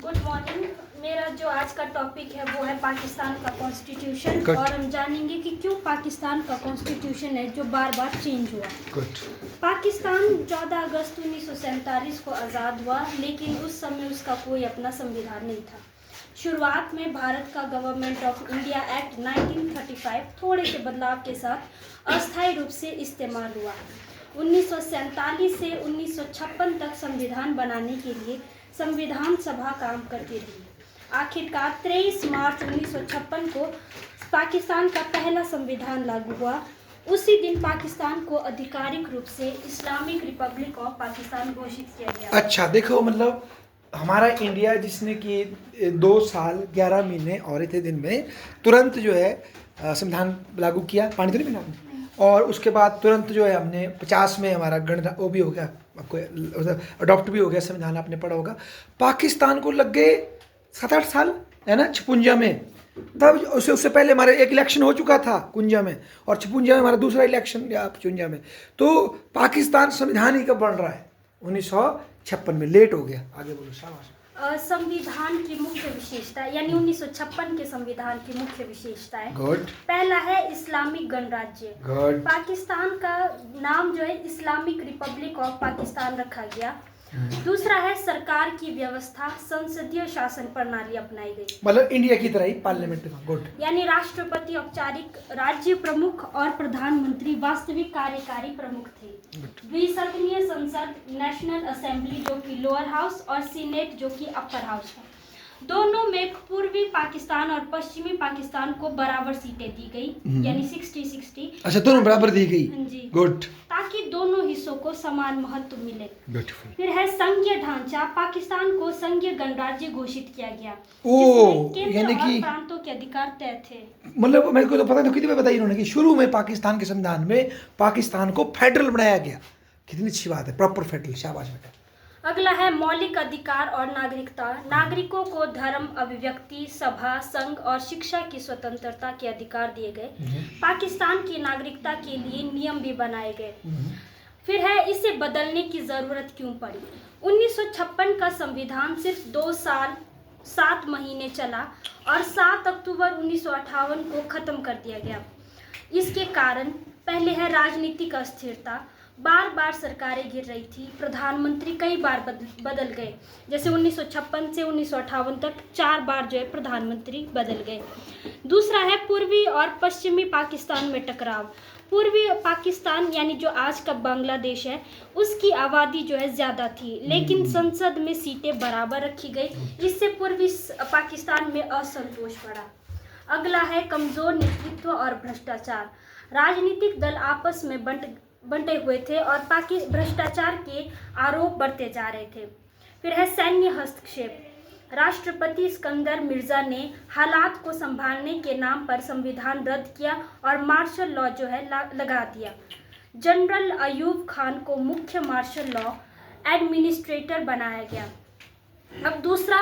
Good morning. मेरा जो आज का टॉपिक है वो है पाकिस्तान का कॉन्स्टिट्यूशन और हम जानेंगे कि क्यों पाकिस्तान का कॉन्स्टिट्यूशन है जो बार बार चेंज हुआ। पाकिस्तान 14 अगस्त 1947 को आज़ाद हुआ, लेकिन उस समय उसका कोई अपना संविधान नहीं था। शुरुआत में भारत का गवर्नमेंट ऑफ इंडिया एक्ट 1935 थोड़े से बदलाव के साथ अस्थायी रूप से इस्तेमाल हुआ। 1947 से 1956 तक संविधान बनाने के लिए संविधान सभा काम करती रही। आखिरकार 23 मार्च 1956 को पाकिस्तान का पहला संविधान लागू हुआ। उसी दिन पाकिस्तान को आधिकारिक रूप से इस्लामिक रिपब्लिक ऑफ पाकिस्तान घोषित किया गया। अच्छा, देखो मतलब हमारा इंडिया जिसने कि 2 साल 11 महीने और थे दिन में तुरंत जो है संविधान लागू किया, पानी तो नहीं पीना आपने? और उसके बाद तुरंत जो है हमने 50 में हमारा गण वो भी हो गया, आपको अडॉप्ट भी हो गया संविधान, आपने पढ़ा होगा। पाकिस्तान को लग गए 7-8 साल, है ना, 56 में। तब उससे पहले हमारे एक इलेक्शन हो चुका था 51 में, और 56 में हमारा दूसरा इलेक्शन या 55 में। तो पाकिस्तान संविधान ही कब बन रहा है? 1956 में। लेट हो गया। आगे बोलो। शाबाश। संविधान की मुख्य विशेषता यानी 1956 के संविधान की मुख्य विशेषताएं। गुड। पहला है इस्लामिक गणराज्य। गुड। पाकिस्तान का नाम जो है इस्लामिक रिपब्लिक ऑफ पाकिस्तान रखा गया। दूसरा है सरकार की व्यवस्था, संसदीय शासन प्रणाली अपनाई गई, मतलब इंडिया की तरह ही पार्लियामेंट में। गुड। यानी राष्ट्रपति औपचारिक राज्य प्रमुख और प्रधानमंत्री वास्तविक कार्यकारी प्रमुख थे। द्विसदनीय संसद, नेशनल असेंबली जो कि लोअर हाउस और सीनेट जो कि अपर हाउस है। दोनों में पूर्वी पाकिस्तान और पश्चिमी पाकिस्तान को बराबर सीटें दी गई, यानी 60-60। अच्छा, दोनों बराबर दी गई। हाँ जी। गुड। ताकि दोनों हिस्सों को समान महत्व मिले। ब्यूटीफुल। फिर है संघीय ढांचा। पाकिस्तान को संघीय गणराज्य घोषित किया गया, यानी कि प्रांतों के अधिकार तय थे। मतलब मेरे को तो पता नहीं कितनी बार बताई इन्होंने कि शुरू में पाकिस्तान के संविधान में पाकिस्तान को फेडरल बनाया गया। कितनी अच्छी बात है, प्रॉपर फेडरल। शाबाश बेटा। अगला है मौलिक अधिकार और नागरिकता। नागरिकों को धर्म, अभिव्यक्ति, सभा, संघ और शिक्षा की स्वतंत्रता के अधिकार दिए गए। पाकिस्तान की नागरिकता के लिए नियम भी बनाए गए। फिर है इसे बदलने की जरूरत क्यों पड़ी। 1956 का संविधान सिर्फ 2 साल 7 महीने चला और 7 अक्टूबर 1958 को खत्म कर दिया गया। इसके कारण पहले है राजनीतिक अस्थिरता। बार बार सरकारें गिर रही थी, प्रधानमंत्री कई बार बदल गए। जैसे 1956 से 1958 तक 4 बार जो है प्रधानमंत्री बदल गए। दूसरा है पूर्वी और पश्चिमी पाकिस्तान में टकराव। पूर्वी पाकिस्तान यानी जो आज का बांग्लादेश है, उसकी आबादी जो है ज़्यादा थी, लेकिन संसद में सीटें बराबर रखी गई। इससे पूर्वी पाकिस्तान में असंतोष बढ़ा। अगला है कमज़ोर नेतृत्व और भ्रष्टाचार। राजनीतिक दल आपस में बंटे हुए थे और भ्रष्टाचार के आरोप बढ़ते जा रहे थे। फिर है सैन्य हस्तक्षेप। राष्ट्रपति सिकंदर मिर्जा ने हालात को संभालने के नाम पर संविधान रद्द किया और मार्शल लॉ जो है लगा दिया। जनरल अयूब खान को मुख्य मार्शल लॉ एडमिनिस्ट्रेटर बनाया गया। अब दूसरा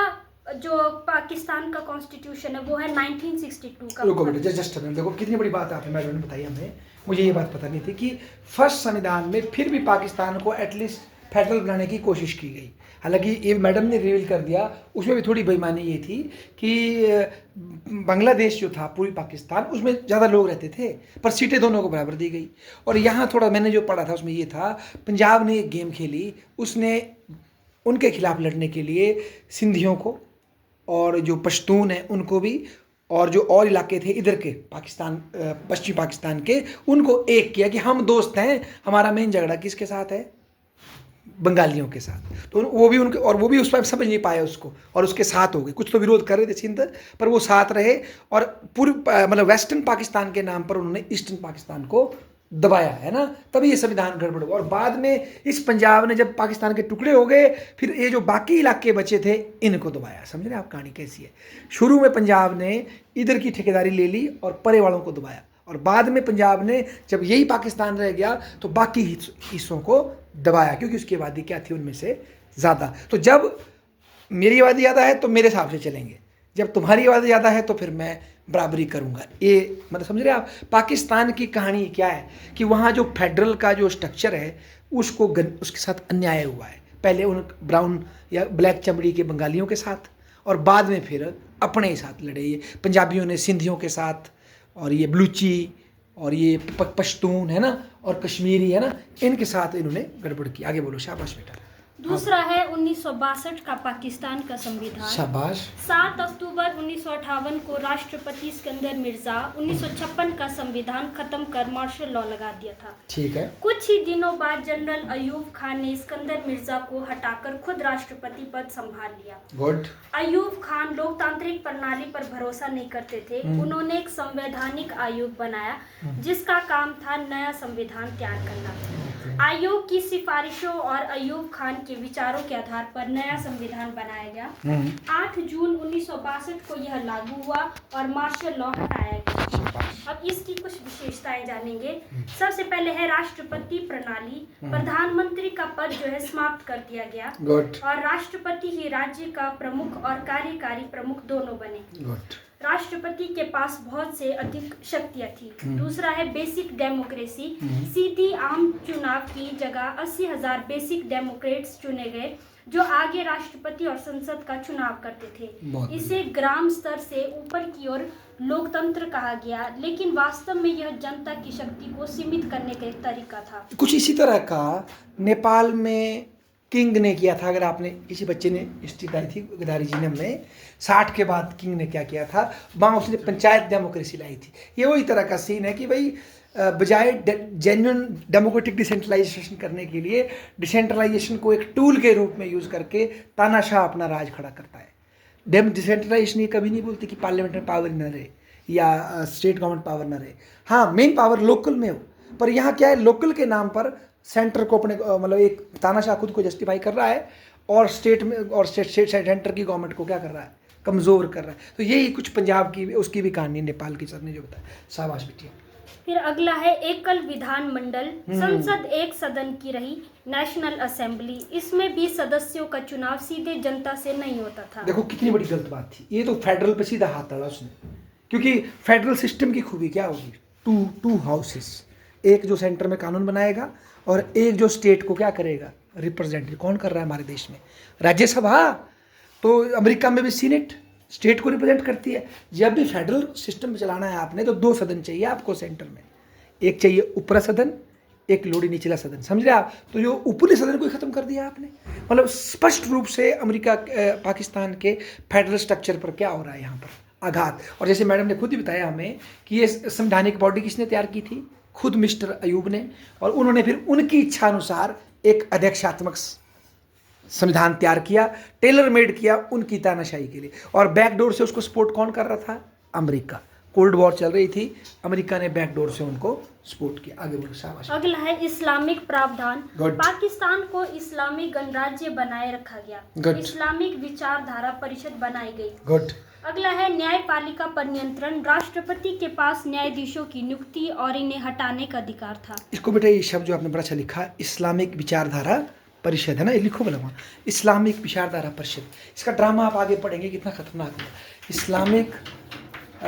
जो पाकिस्तान का कॉन्स्टिट्यूशन है वो है 1962 का। रुको बेटा, जस्ट देखो कितनी बड़ी बात आपने मैडम ने बताई हमें। मुझे ये बात पता नहीं थी कि फर्स्ट संविधान में फिर भी पाकिस्तान को एटलीस्ट फेडरल बनाने की कोशिश की गई। हालांकि ये मैडम ने रिवील कर दिया, उसमें भी थोड़ी बेईमानी ये थी कि बांग्लादेश जो था पूरी पाकिस्तान, उसमें ज़्यादा लोग रहते थे पर सीटें दोनों को बराबर दी गई। और यहाँ थोड़ा मैंने जो पढ़ा था उसमें ये था, पंजाब ने एक गेम खेली, उसने उनके खिलाफ लड़ने के लिए सिंधियों को और जो पश्तून हैं उनको भी, और जो और इलाके थे इधर के पाकिस्तान पश्चिमी पाकिस्तान के, उनको एक किया कि हम दोस्त हैं। हमारा मेन झगड़ा किसके साथ है? बंगालियों के साथ। तो वो भी उनके, और वो भी उस पर समझ नहीं पाए उसको, और उसके साथ हो गए। कुछ तो विरोध कर रहे थे सिंध, पर वो साथ रहे और पूर्व मतलब वेस्टर्न पाकिस्तान के नाम पर उन्होंने ईस्टर्न पाकिस्तान को दबाया, है ना। तभी ये संविधान गड़बड़ हुआ। और बाद में इस पंजाब ने जब पाकिस्तान के टुकड़े हो गए, फिर ये जो बाकी इलाके बचे थे इनको दबाया। समझ रहे आप कहानी कैसी है? शुरू में पंजाब ने इधर की ठेकेदारी ले ली और परे वालों को दबाया, और बाद में पंजाब ने जब यही पाकिस्तान रह गया तो बाकी हिस्सों को दबाया, क्योंकि उसकी आबादी क्या थी उनमें से ज़्यादा। तो जब मेरी आबादी ज़्यादा है तो मेरे हिसाब से चलेंगे, जब तुम्हारी आबादी ज़्यादा है तो फिर मैं बराबरी करूंगा। ये मतलब समझ रहे आप पाकिस्तान की कहानी क्या है कि वहाँ जो फेडरल का जो स्ट्रक्चर है उसके साथ अन्याय हुआ है। पहले उन ब्राउन या ब्लैक चमड़ी के बंगालियों के साथ, और बाद में फिर अपने ही साथ लड़े। ये पंजाबियों ने सिंधियों के साथ, और ये बलूची और ये पश्तून है ना, और कश्मीरी है ना, इनके साथ इन्होंने गड़बड़ की। आगे बोलो, शाबाश बेटा। दूसरा है 1962 का पाकिस्तान का संविधान। शाबाश। 7 अक्टूबर 1958 को राष्ट्रपति सिकंदर मिर्जा 1956 का संविधान खत्म कर मार्शल लॉ लगा दिया था। ठीक है। कुछ ही दिनों बाद जनरल अयूब खान ने सिकंदर मिर्जा को हटाकर खुद राष्ट्रपति पद संभाल लिया। गुड। अयूब खान लोकतांत्रिक प्रणाली पर भरोसा नहीं करते थे। उन्होंने एक संवैधानिक आयोग बनाया जिसका काम था नया संविधान तैयार करना। आयोग की सिफारिशों और अयूब खान के विचारों के आधार पर नया संविधान बनाया गया। 8 जून 1962 को यह लागू हुआ और मार्शल लॉ हटाया गया। अब इसकी कुछ विशेषताएं जानेंगे। सबसे पहले है राष्ट्रपति प्रणाली। प्रधानमंत्री का पद जो है समाप्त कर दिया गया। गुड। और राष्ट्रपति ही राज्य का प्रमुख और कार्यकारी प्रमुख दोनों बने। गुड। राष्ट्रपति के पास बहुत से अधिक शक्तियां थी। दूसरा है बेसिक डेमोक्रेसी। सीधी आम चुनाव की जगह 80,000 बेसिक डेमोक्रेट्स चुने गए जो आगे राष्ट्रपति और संसद का चुनाव करते थे। इसे ग्राम स्तर से ऊपर की ओर लोकतंत्र कहा गया, लेकिन वास्तव में यह जनता की शक्ति को सीमित करने का एक तरीका था। कुछ इसी तरह का नेपाल में किंग ने किया था। अगर आपने, किसी बच्चे ने हिस्ट्री बताई थी गदारी जी ने, हमने 60 के बाद किंग ने क्या किया था, वहाँ उसने पंचायत डेमोक्रेसी लाई थी। ये वही तरह का सीन है कि भाई बजाय जेन्युइन डेमोक्रेटिक डिसेंट्रलाइजेशन करने के लिए डिसेंट्रलाइजेशन को एक टूल के रूप में यूज़ करके तानाशाह अपना राज खड़ा करता है। डिसेंट्रलाइजेशन ये कभी नहीं बोलती कि पार्लियामेंट में पावर न रहे या स्टेट गवर्नमेंट पावर न रहे। हाँ, मेन पावर लोकल में हो, पर यहाँ क्या है, लोकल के नाम पर सेंटर को अपने, मतलब एक तानाशाह खुद को जस्टिफाई कर रहा है और स्टेट में, और स्टेट सेंटर की गवर्नमेंट को क्या कर रहा है, कमज़ोर कर रहा है। तो यही कुछ पंजाब की, उसकी भी कहानी नेपाल की सर ने जो बताया। शाबाश बेटी। फिर अगला है एकल विधान मंडल। संसद एक सदन की रही, नेशनल असेंबली। इसमें भी सदस्यों का चुनाव सीधे जनता से नहीं होता था। देखो कितनी बड़ी गलत बात थी ये, तो फेडरल पे सीधा हाथ डाला उसने। क्योंकि फेडरल सिस्टम की खूबी क्या होगी, टू हाउसेस, एक जो सेंटर में कानून बनाएगा और एक जो स्टेट को क्या करेगा, रिप्रेजेंट। कौन कर रहा है हमारे देश में, राज्यसभा। तो अमेरिका में भी सीनेट स्टेट को रिप्रेजेंट करती है। जब भी फेडरल सिस्टम में चलाना है आपने, तो 2 सदन चाहिए आपको सेंटर में। एक चाहिए ऊपरा सदन, एक लोडी निचला सदन, समझ रहे आप। तो जो ऊपरी सदन को ही खत्म कर दिया आपने। मतलब स्पष्ट रूप से अमेरिका, पाकिस्तान के फेडरल स्ट्रक्चर पर क्या हो रहा है यहाँ पर, आघात। और जैसे मैडम ने खुद ही बताया हमें कि ये संवैधानिक बॉडी किसने तैयार की थी, खुद मिस्टर अयूब ने। और उन्होंने फिर उनकी इच्छा अनुसार एक अध्यक्षात्मक संविधान तैयार किया, टेलर मेड किया उनकी तानाशाही के लिए। और बैकडोर से उसको सपोर्ट कौन कर रहा था, अमेरिका। कोल्ड वॉर चल रही थी, अमेरिका ने बैकडोर से उनको सपोर्ट किया। आगे बोलो, शाबाश। अगला है इस्लामिक प्रावधान। पाकिस्तान को इस्लामिक गणराज्य बनाए रखा गया। इस्लामिक विचारधारा परिषद बनाई गई। गुड। अगला है न्यायपालिका पर नियंत्रण। राष्ट्रपति के पास न्यायाधीशों की नियुक्ति और इन्हें हटाने का अधिकार था। इसको बेटा, ये शब्द जो आपने बड़ा अच्छा लिखा, इस्लामिक विचारधारा परिषद है ना, ये लिखो बोला वहाँ, इस्लामिक विचारधारा परिषद। इसका ड्रामा आप आगे पढ़ेंगे कितना खतरनाक है। इस्लामिक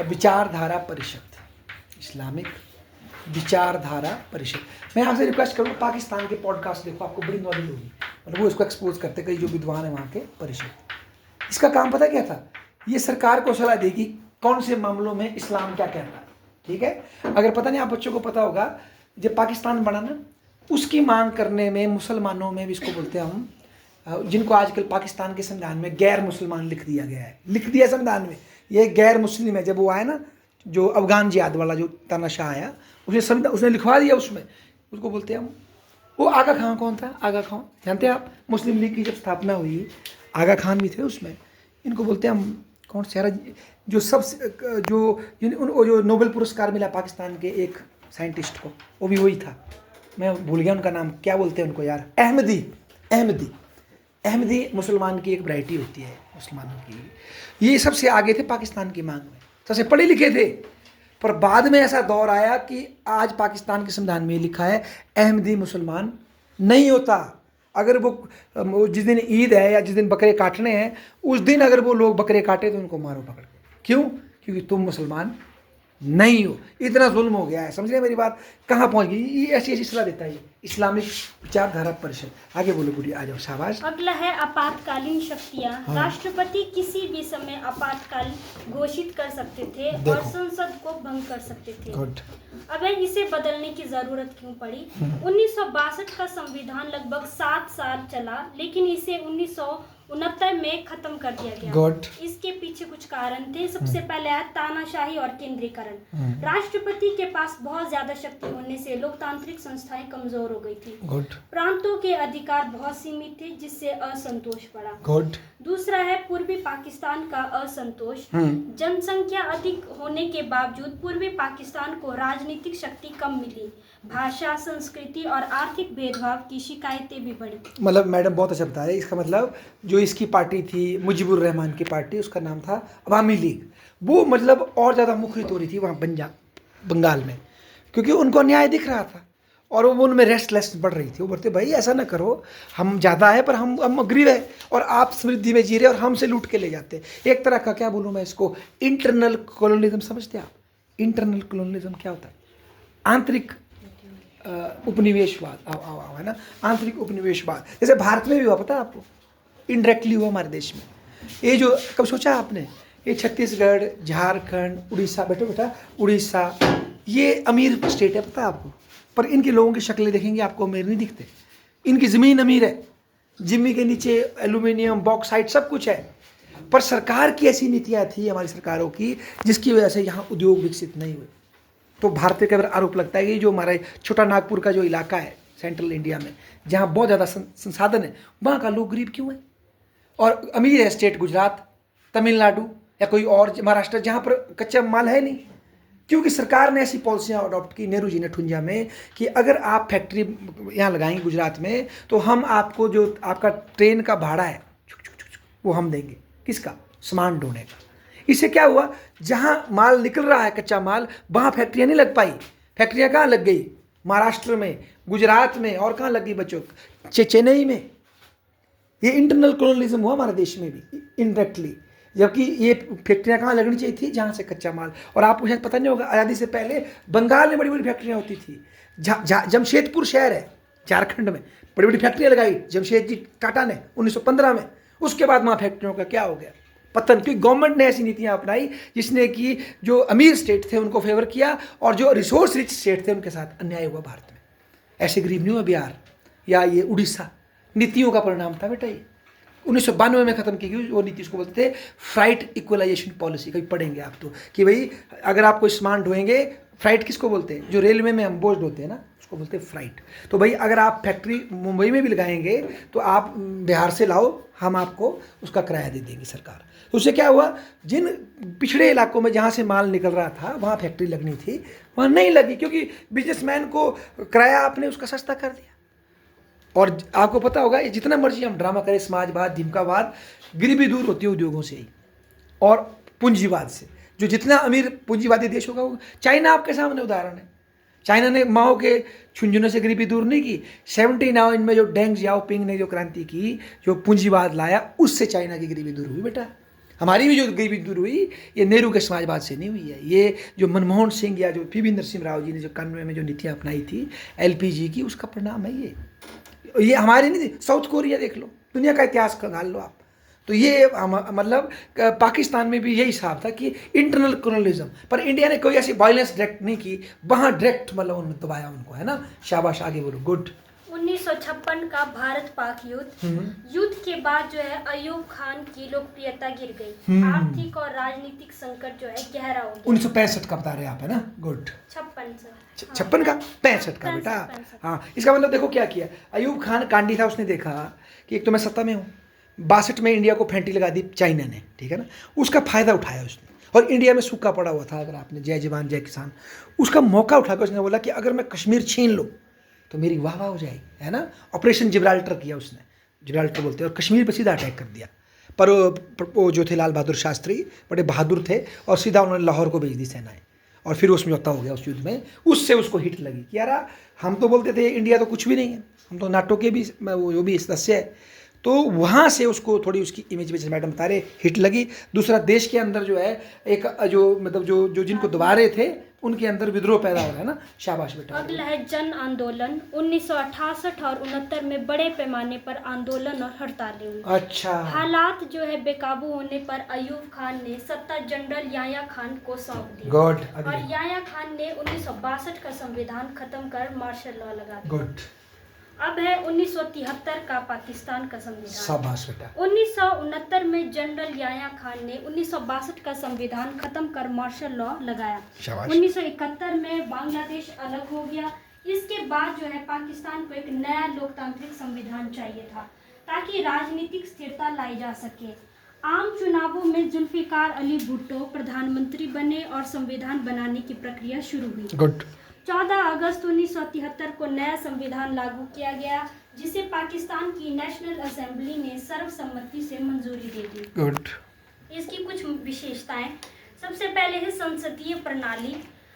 विचारधारा परिषद, इस्लामिक विचारधारा परिषद। मैं आपसे रिक्वेस्ट करूँगा, पाकिस्तान के पॉडकास्ट देखो, आपको बड़ी नॉलेज होगी। मतलब वो इसको एक्सपोज करते कई जो विद्वान है वहाँ के, परिषद। इसका काम पता क्या था, ये सरकार को सलाह देगी कौन से मामलों में इस्लाम क्या कहता है। ठीक है, अगर पता नहीं आप बच्चों को पता होगा, जब पाकिस्तान बना ना, उसकी मांग करने में मुसलमानों में भी, इसको बोलते हैं हम, जिनको आजकल पाकिस्तान के संविधान में गैर मुसलमान लिख दिया गया है, लिख दिया संविधान में ये गैर मुस्लिम है। जब वो आया ना, जो अफगान जिहाद वाला जो तानाशाह आया, उसने लिखवा दिया उसमें, उसको बोलते हैं हम। वो आगा खां कौन था, आगा खां जानते हैं आप, मुस्लिम लीग की जब स्थापना हुई, आगा खान भी थे उसमें। इनको बोलते हैं हम, कौन सारा जो सब जो नोबेल पुरस्कार मिला पाकिस्तान के एक साइंटिस्ट को, वो भी वही था। मैं भूल गया उनका नाम, क्या बोलते हैं उनको यार, अहमदी मुसलमान की एक वैरायटी होती है मुसलमानों की। ये सबसे आगे थे पाकिस्तान की मांग में, सबसे पढ़े लिखे थे। पर बाद में ऐसा दौर आया कि आज पाकिस्तान के संविधान में लिखा है अहमदी मुसलमान नहीं होता। अगर वो जिस दिन ईद है या जिस दिन बकरे काटने हैं, उस दिन अगर वो लोग बकरे काटे तो उनको मारो पकड़ के। क्यों? क्योंकि तुम मुसलमान नहीं हो। इतना जुल्म हो गया है, समझ रहे हैं मेरी बात, कहाँ पहुंच गई। ये ऐसी ऐसी सलाह देता है ये इस्लामिक विचारधारा परिषद। आगे बोलो गुड़ी, आ जाओ, शाबाश। अगला है आपातकालीन शक्तियां। हाँ। राष्ट्रपति किसी भी समय आपातकाल घोषित कर सकते थे और देखो। संसद को भंग कर सकते थे। गुड। अब इसे बदलने की जरूरत क्यों पड़ी? 1962 का संविधान लगभग 7 साल चला, लेकिन इसे 1969 में खत्म कर दिया गया। गुड। इसके पीछे कुछ कारण थे। सबसे पहले है तानाशाही और केंद्रीकरण। राष्ट्रपति के पास बहुत ज्यादा शक्ति होने से लोकतांत्रिक संस्थाएं कमजोर हो गई थी। गुड। प्रांतों के अधिकार बहुत सीमित थे, जिससे असंतोष बढ़ा। गुड। दूसरा है पूर्वी पाकिस्तान का असंतोष। जनसंख्या अधिक होने के बावजूद पूर्वी पाकिस्तान को राजनीतिक शक्ति कम मिली। भाषा, संस्कृति और आर्थिक भेदभाव की शिकायतें भी बढ़ी। मतलब मैडम बहुत अच्छा बताया। इसका मतलब जो इसकी पार्टी थी मुजीबुर रहमान की पार्टी, उसका नाम था अवामी लीग, वो मतलब और ज़्यादा मुखरित हो रही थी वहाँ बंगाल में, क्योंकि उनको न्याय दिख रहा था और वो उनमें रेस्टलेस बढ़ रही थी। वो बोलते भाई ऐसा ना करो, हम ज़्यादा है पर हम गरीब है और आप समृद्धि में जी रहे और हमसे लूट के ले जाते। एक तरह का क्या बोलूँ मैं इसको, इंटरनल कॉलोनिज्म। समझते आप इंटरनल कॉलोनिज्म क्या होता है? आंतरिक उपनिवेशवाद है ना, आंतरिक उपनिवेशवाद। जैसे भारत में भी हुआ, पता है आपको, इनडायरेक्टली हुआ हमारे देश में। ये जो कब सोचा आपने, ये छत्तीसगढ़, झारखंड, उड़ीसा, बेटा उड़ीसा, ये अमीर स्टेट है, पता है आपको, पर इनके लोगों की शक्लें देखेंगे आपको अमीर नहीं दिखते। इनकी ज़मीन अमीर है, जिम्मी के नीचे एल्यूमिनियम, बॉक्साइट सब कुछ है, पर सरकार की ऐसी नीतियाँ थी हमारी सरकारों की, जिसकी वजह से यहाँ उद्योग विकसित नहीं हुए। तो भारतीय का आरोप लगता है कि जो हमारा छोटा नागपुर का जो इलाका है सेंट्रल इंडिया में, जहाँ बहुत ज़्यादा संसाधन है, वहाँ का लोग गरीब क्यों है? और अमीर है स्टेट गुजरात, तमिलनाडु या कोई और महाराष्ट्र, जहाँ पर कच्चा माल है नहीं, क्योंकि सरकार ने ऐसी पॉलिसियाँ अडॉप्ट की, नेहरू जी ने ठुंजा में, कि अगर आप फैक्ट्री यहाँ लगाएंगे गुजरात में तो हम आपको जो आपका ट्रेन का भाड़ा है वो हम देंगे। किसका? सामान ढोने का। इससे क्या हुआ, जहाँ माल निकल रहा है कच्चा माल, वहाँ फैक्ट्रियाँ नहीं लग पाई। फैक्ट्रियाँ कहाँ लग गई? महाराष्ट्र में, गुजरात में, और कहाँ लग गई बच्चों? चेन्नई में। ये इंटरनल कॉलोनिज्म हुआ हमारे देश में भी इनडायरेक्टली, जबकि ये फैक्ट्रियाँ कहाँ लगनी चाहिए थी? जहाँ से कच्चा माल। और आपको शायद पता नहीं होगा, आज़ादी से पहले बंगाल में बड़ी बड़ी फैक्ट्रियाँ होती थी। जमशेदपुर शहर है झारखंड में, बड़ी बड़ी फैक्ट्रियाँ लगाई जमशेद जी टाटा ने 1915 में। उसके बाद वहाँ फैक्ट्रियों का क्या हो गया? पतन। क्योंकि गवर्नमेंट ने ऐसी नीतियाँ अपनाई जिसने कि जो अमीर स्टेट थे उनको फेवर किया और जो रिसोर्स रिच स्टेट थे उनके साथ अन्याय हुआ भारत में। ऐसे गरीब नहीं हुआ बिहार या ये उड़ीसा। नीतियों का परिणाम था बेटा ये। 1992 में ख़त्म की गई वो नीति, उसको बोलते थे फ्राइट इक्वलाइजेशन पॉलिसी। कभी पढ़ेंगे आप तो, कि भाई अगर आप कोई सामान ढोएंगे, फ्राइट किसको बोलते हैं? जो रेलवे में हम बोझ ढोते हैं ना, उसको बोलते हैं फ्राइट। तो भाई अगर आप फैक्ट्री मुंबई में भी लगाएंगे तो आप बिहार से लाओ, हम आपको उसका किराया दे देंगे सरकार। तो उससे क्या हुआ, जिन पिछड़े इलाकों में जहाँ से माल निकल रहा था वहाँ फैक्ट्री लगनी थी, वहाँ नहीं लगी, क्योंकि बिजनेसमैन को किराया आपने उसका सस्ता कर दिया। और आपको पता होगा, ये जितना मर्जी हम ड्रामा करें, समाजवाद, धिमकावाद, गरीबी दूर होती है उद्योगों से ही और पूंजीवाद से। जो जितना अमीर पूंजीवादी देश होगा, वो चाइना आपके सामने उदाहरण है। चाइना ने माओ के झुंझुनों से गरीबी दूर नहीं की। 79 में जो डेंग जियाओपिंग ने जो क्रांति की, जो पूंजीवाद लाया, उससे चाइना की गरीबी दूर हुई बेटा। हमारी भी जो गरीबी दूर हुई, ये नेहरू के समाजवाद से नहीं हुई है। ये जो मनमोहन सिंह या जो पी.वी. नरसिम्हा राव जी ने जो 91 में जो नीतियाँ अपनाई थी LPG की, उसका परिणाम है ये हमारी नहीं थी। साउथ कोरिया देख लो, दुनिया का इतिहास खंगाल लो आप। तो ये मतलब पाकिस्तान में भी यही हिसाब था कि इंटरनल कॉलोनिज्म, पर इंडिया ने कोई ऐसी वायलेंस डायरेक्ट नहीं की, वहाँ डायरेक्ट मतलब उन्होंने दबाया उनको, है ना। शाबाश, आगे बोलो। गुड। 1956 का भारत पाक युद्ध के बाद जो है अयूब खान की लोकप्रियता गिर गई। आर्थिक और राजनीतिक संकट जो है गहरा हो गया। 1965 का बता रहे हैं आप, है ना। गुड। 56 का 65 का बेटा। हाँ, इसका मतलब देखो क्या किया अयूब खान। कांडी था, उसने देखा कि एक तो मैं सत्ता में हूँ, 62 में इंडिया को फेंटी लगा दी चाइना ने, ठीक है ना। उसका फायदा उठाया उसने, और इंडिया में सूखा पड़ा हुआ था, अगर आपने जय जवान जय किसान, उसका मौका उठाकर उसने बोला कि अगर मैं कश्मीर छीन लूँ तो मेरी वाह वाह हो जाएगी, है ना। ऑपरेशन जिब्राल्टर किया उसने, जिब्राल्टर बोलते हैं, और कश्मीर पर सीधा अटैक कर दिया। पर वो जो थे लाल बहादुर शास्त्री बड़े बहादुर थे, और सीधा उन्होंने लाहौर को भेज दी सेनाएं, और फिर वो समझौता हो गया उस युद्ध में। उससे उसको हिट लगी कि यार हम तो बोलते थे इंडिया तो कुछ भी नहीं है, हम तो नाटो के भी वो भी सदस्य है। तो वहाँ से उसको थोड़ी उसकी इमेज में, जैसे मैडम बता रहे, हिट लगी। दूसरा, देश के अंदर जो है एक जो मतलब जो जिनको दबा रहे थे उनके अंदर विद्रोह पैदा हो रहा है ना। शाबाश बेटा। अगला है जन आंदोलन। 1968 और 69 में बड़े पैमाने पर आंदोलन और हड़तालें हुई। अच्छा। हालात जो है बेकाबू होने पर अयूब खान ने सत्ता जनरल याह्या खान को सौंप दी। गुड। और याह्या खान ने 1962 का संविधान खत्म कर मार्शल लॉ लगा दिया। गुड। अब है 1973 का पाकिस्तान का संविधान। शाबाश बेटा। 1969 में जनरल याह्या खान ने 1962 का संविधान खत्म कर मार्शल लॉ लगाया। शाबाश। 1971 में बांग्लादेश अलग हो गया। इसके बाद जो है पाकिस्तान को एक नया लोकतांत्रिक संविधान चाहिए था ताकि राजनीतिक स्थिरता लाई जा सके। आम चुनावों में जुल्फिकार अली भुट्टो प्रधानमंत्री बने और संविधान बनाने की प्रक्रिया शुरू हुई। गुड। 14 अगस्त 1973 को नया संविधान लागू किया गया जिसे पाकिस्तान की नेशनल असेंबली ने सर्वसम्मति से मंजूरी दे दी। गुड। इसकी कुछ विशेषताएं। सबसे पहले है संसदीय प्रणाली।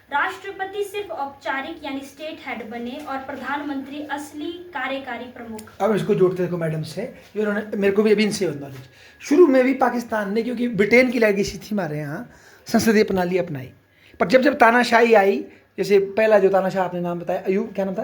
राष्ट्रपति सिर्फ औपचारिक यानी स्टेट हेड बने और प्रधानमंत्री असली कार्यकारी प्रमुख। अब इसको जोड़ते देखो मैडम से, ये उन्होंने मेरे को भी अभी इनसे नॉलेज। शुरू में भी पाकिस्तान ने, क्योंकि ब्रिटेन की लेगेसी थी हमारे यहाँ, संसदीय प्रणाली अपनाई। पर जब तानाशाही आई, जैसे पहला जो तानाशाह आपने नाम बताया, अयूब, क्या नाम था?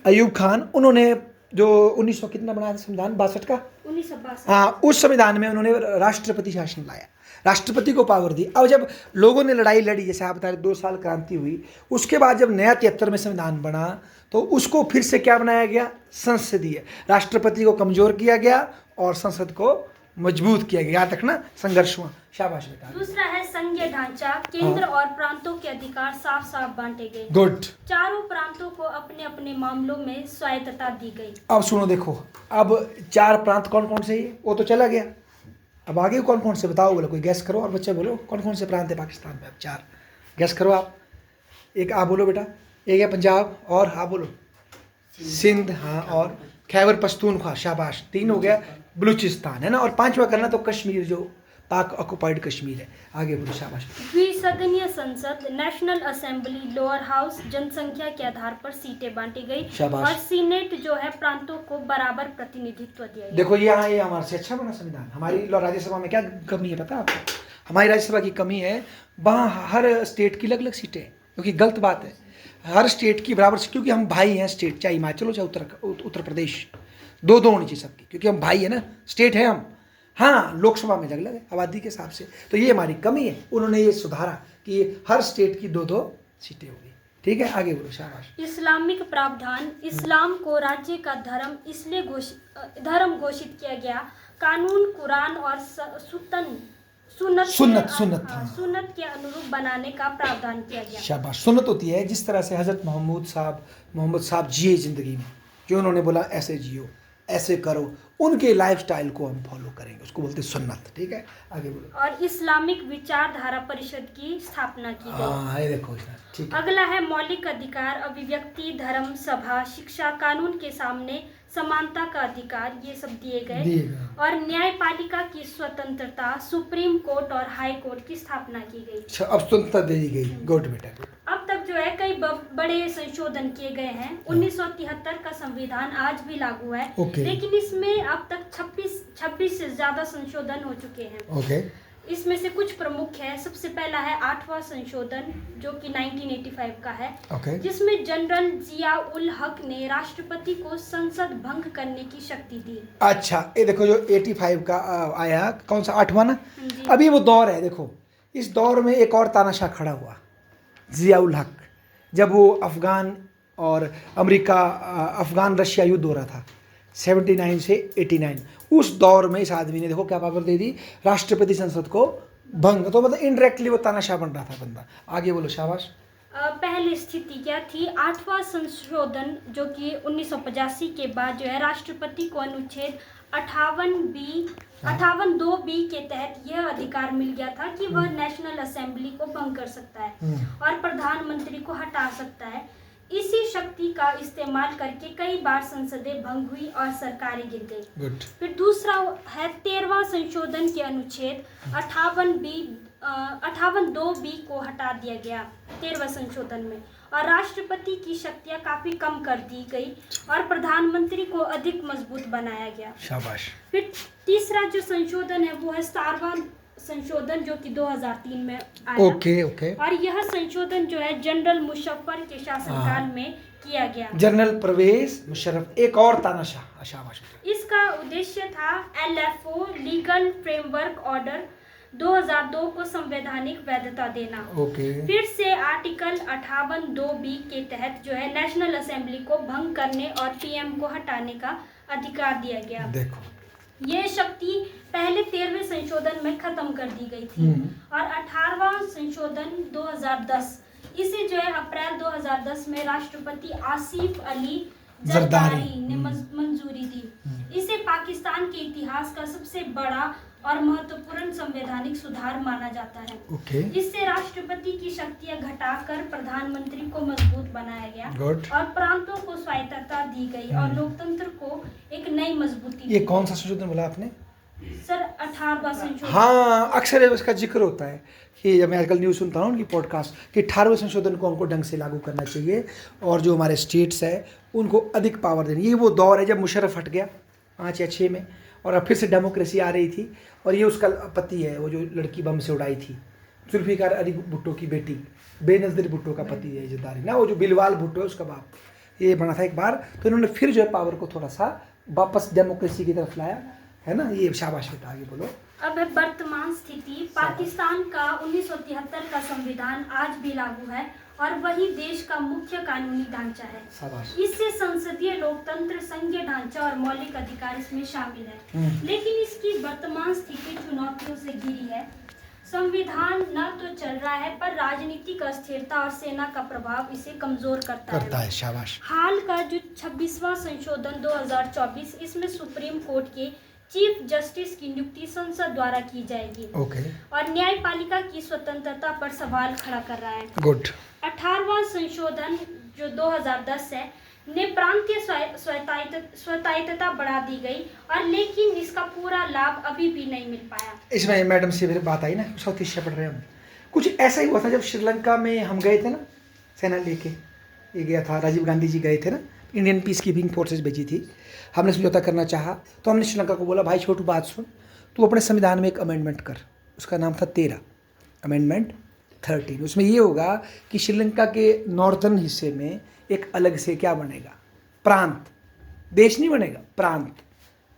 अयूब खान। उन्होंने जो 1900 कितना बनाया था संविधान, 62 का, 1962। हाँ, उस संविधान में उन्होंने राष्ट्रपति शासन लाया, राष्ट्रपति को पावर दी। अब जब लोगों ने लड़ाई लड़ी, जैसे आप बता रहे 2 साल क्रांति हुई, उसके बाद जब नया 73 में संविधान बना तो उसको फिर से क्या बनाया गया? संसदीय। राष्ट्रपति को कमजोर किया गया और संसद को मजबूत किया गया। याद रखना, संघर्ष हुआ। शाबाश बेटा। दूसरा है संघीय ढांचा। केंद्र और प्रांतों के अधिकार साफ साफ बांटे गए। गुड। चारों प्रांतों को अपने अपने मामलों में स्वायत्तता दी गई। अब सुनो, देखो, अब 4 प्रांत कौन कौन से हैं? वो तो चला गया। अब आगे कौन कौन से बताओ, बोलो, कोई गैस करो। और बच्चे बोलो कौन कौन से प्रांत है पाकिस्तान में? अब 4 गैस करो आप। एक आप बोलो बेटा। एक है पंजाब, और आप बोलो सिंध, हाँ, और खैबर पख्तूनख्वा। शाबाश, 3 हो गया। बलूचिस्तान है ना, और 5वां करना तो कश्मीर, जो पाक ऑक्युपाइड कश्मीर है। आगे बोलो। शाबाश। द्विसदनीय संसद, नेशनल असेंबली, लोअर हाउस, जनसंख्या के आधार पर सीटें बांटी गई। शाबाश। और सीनेट जो है प्रांतों को बराबर प्रतिनिधित्व दिया गया। देखो ये हमारे से अच्छा बना संविधान। हमारी राज्यसभा में क्या कमी है पता है आपको? हमारी राज्यसभा की कमी है, वहाँ हर स्टेट की अलग अलग सीटें हैं, क्योंकि गलत बात है। हर स्टेट की बराबर, क्योंकि हम भाई हैं स्टेट, चाहे हिमाचल हो चाहे उत्तर प्रदेश, 2-2 होनी चाहिए सबकी, क्योंकि हम भाई है ना, स्टेट है हम। हाँ, लोकसभा में अलग अलग है आबादी के हिसाब से, तो ये हमारी कमी है। उन्होंने ये सुधारा कि हर स्टेट की 2-2 सीटें होगी। ठीक है, आगे बोलो। शाबाश। इस्लामिक प्रावधान। इस्लाम को राज्य का धर्म इसलिए घोषित किया गया। कानून कुरान और सुन्नत के अनुरूप बनाने का प्रावधान किया गया। शाबाश। सुन्नत होती है जिस तरह से हज़रत मोहम्मद साहब जिए ज़िंदगी में, जो उन्होंने बोला ऐसे जियो, ऐसे करो, उनके लाइफस्टाइल को हम फॉलो करेंगे, उसको बोलते हैं सुन्नत। ठीक है, आगे बोलो। और इस्लामिक विचारधारा परिषद की स्थापना की गई। हाँ, ये देखो। ठीक है। अगला है मौलिक अधिकार। अभिव्यक्ति, धर्म, सभा, शिक्षा, कानून के सामने समानता का अधिकार, ये सब दिए गए। और न्यायपालिका की स्वतंत्रता, सुप्रीम कोर्ट और हाई कोर्ट की स्थापना की गई। अच्छा, अब स्वतंत्रता दे दी गई। गुड बेटा, गुड। अब तक जो है कई बड़े संशोधन किए गए हैं। 1973 का संविधान आज भी लागू है। लेकिन इसमें अब तक 26 से ज्यादा संशोधन हो चुके हैं। इसमें से कुछ प्रमुख है। सबसे पहला है 8वां संशोधन, जो कि 1985 का है। जिसमें जनरल जिया उल हक ने राष्ट्रपति को संसद भंग करने की शक्ति दी। अच्छा, ये देखो, जो 85 का आया, कौन सा 8वां ना? अभी वो दौर है। देखो, इस दौर में एक और तानाशाह खड़ा हुआ, जिया उल हक। जब वो अफगान और अमेरिका, अफगान रशिया युद्ध हो रहा था 79 से 89, उस दौर में इस आदमी ने देखो क्या पावर दे दी, राष्ट्रपति संसद को भंग। तो मतलब इनडायरेक्टली वो तानाशाह बन रहा था बंदा। आगे बोलो। शाबाश। पहली स्थिति क्या थी? 8वां संशोधन, जो कि 1985 के बाद जो है राष्ट्रपति को अनुच्छेद 58(2)(b) के तहत यह अधिकार मिल गया था कि वह नेशनल असेंबली को भंग कर सकता है और प्रधानमंत्री को हटा सकता है। इसी शक्ति का इस्तेमाल करके कई बार संसदें भंग हुई और सरकारें गिर गई। फिर दूसरा है 13वां संशोधन के अनुच्छेद 58(2)(b) को हटा दिया गया 13वें संशोधन में, और राष्ट्रपति की शक्तियां काफी कम कर दी गई और प्रधानमंत्री को अधिक मजबूत बनाया गया। शाबाश। फिर तीसरा जो संशोधन है वो है 17वां संशोधन, जो कि 2003 में आया। ओके। और यह संशोधन जो है जनरल मुशर्रफ के शासनकाल में किया गया। जनरल परवेज मुशर्रफ, एक और तानाशाह। शाबाश। इसका उद्देश्य था LFO लीगल फ्रेमवर्क ऑर्डर 2002 को संवैधानिक वैधता देना। ओके। फिर से आर्टिकल 58(2)B के तहत जो है नेशनल असेंबली को भंग करने और PM को हटाने का अधिकार दिया गया। देखो, ये शक्ति पहले 13वें संशोधन में खत्म कर दी गई थी और 18वां संशोधन 2010 इसे जो है अप्रैल 2010 में राष्ट्रपति आसिफ अली जरदारी ने मंजूरी दी। इसे पाकिस्तान के इतिहास का सबसे बड़ा और महत्वपूर्ण संवैधानिक सुधार माना जाता है। इससे राष्ट्रपति की शक्तियां घटाकर प्रधानमंत्री को मजबूत बनाया गया और प्रांतों को स्वायत्तता दी गई और लोकतंत्र को एक नई मजबूती। ये कौन सा संशोधन बोला आपने सर? 18वां संशोधन। हाँ, अक्सर इसका जिक्र होता है कि जब मैं आजकल न्यूज़ सुनता हूँ उनकी पॉडकास्ट कि 18वें संशोधन को हमको ढंग से लागू करना चाहिए और जो हमारे स्टेट्स है उनको अधिक पावर देनी। ये वो दौर है जब मुशर्रफ हट गया 5 या 6 में और अब फिर से डेमोक्रेसी आ रही थी और ये उसका पति है, वो जो लड़की बम से उड़ाई थी, जुल्फिकार अली भुट्टो की बेटी, बेनज़ीर भुट्टो का पति है जरदारी ना, वो जो बिलवाल भुट्टो है उसका बाप, ये बना था एक बार। तो इन्होंने फिर जो है पावर को थोड़ा सा वापस डेमोक्रेसी की तरफ लाया है ना। ये शाबाश बेटा, आगे बोलो। अब है वर्तमान स्थिति। पाकिस्तान का 1973 का संविधान आज भी लागू है और वही देश का मुख्य कानूनी ढांचा है। इससे संसदीय लोकतंत्र, संघीय ढांचा और मौलिक अधिकार इसमें शामिल है। लेकिन इसकी वर्तमान स्थिति चुनौतियों से घिरी है। संविधान न तो चल रहा है पर राजनीतिक अस्थिरता और सेना का प्रभाव इसे कमजोर करता है। शाबाश। हाल का जो 26वां संशोधन 2024 इसमें सुप्रीम कोर्ट के चीफ जस्टिस की नियुक्ति संसद द्वारा की जाएगी और न्यायपालिका की स्वतंत्रता पर सवाल खड़ा कर रहा है। 18वां संशोधन जो 2010 है ने प्रांतीय स्वायत्तता बढ़ा दी गई और लेकिन इसका पूरा लाभ अभी भी नहीं मिल पाया। इसमें मैडम से मेरी बात आई ना, साउथ एशिया पढ़ रहे हैं हम, कुछ ऐसा ही हुआ था जब श्रीलंका में हम गए थे ना, सेना लेके ये गया था, राजीव गांधी जी गए थे ना, इंडियन पीस कीपिंग फोर्सेस भेजी थी, हमने समझौता करना चाहा तो हमने श्रीलंका को बोला भाई छोटू बात सुन, तू अपने संविधान में एक अमेंडमेंट कर। उसका नाम था 13 अमेंडमेंट 13। उसमें ये होगा कि श्रीलंका के नॉर्थर्न हिस्से में एक अलग से क्या बनेगा, प्रांत, देश नहीं बनेगा, प्रांत,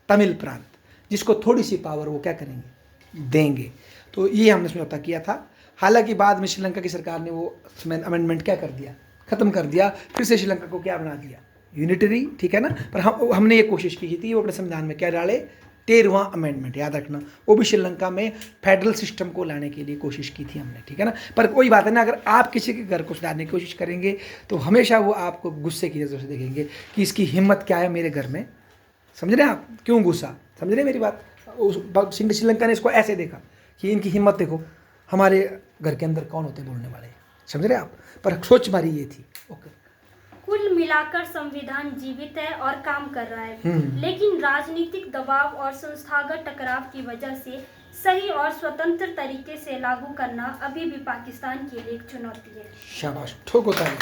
तमिल प्रांत, जिसको थोड़ी सी पावर वो क्या करेंगे, देंगे। तो ये हमने समझौता किया था। हालांकि बाद में श्रीलंका की सरकार ने वो अमेंडमेंट क्या कर दिया, ख़त्म कर दिया, फिर से श्रीलंका को क्या बना दिया, यूनिटरी, ठीक है ना। पर हमने ये कोशिश की थी वो अपने संविधान में क्या डाले, 13वां अमेंडमेंट, याद रखना, वो भी श्रीलंका में फेडरल सिस्टम को लाने के लिए कोशिश की थी हमने, ठीक है ना। पर कोई बात है ना, अगर आप किसी के घर को सुधारने की कोशिश करेंगे तो हमेशा वो आपको गुस्से की नज़र से देखेंगे कि इसकी हिम्मत क्या है मेरे घर में, समझ रहे हैं आप, क्यों गुस्सा, समझ रहे हैं मेरी बात। श्रीलंका ने इसको ऐसे देखा कि इनकी हिम्मत देखो, हमारे घर के अंदर कौन होते बोलने वाले, समझ रहे हैं आप। पर सोच हमारी ये थी। कुल मिलाकर संविधान जीवित है और काम कर रहा है, लेकिन राजनीतिक दबाव और संस्थागत टकराव की वजह से सही और स्वतंत्र तरीके से लागू करना अभी भी पाकिस्तान के लिए एक चुनौती है। शाबाश, ठोक होता है।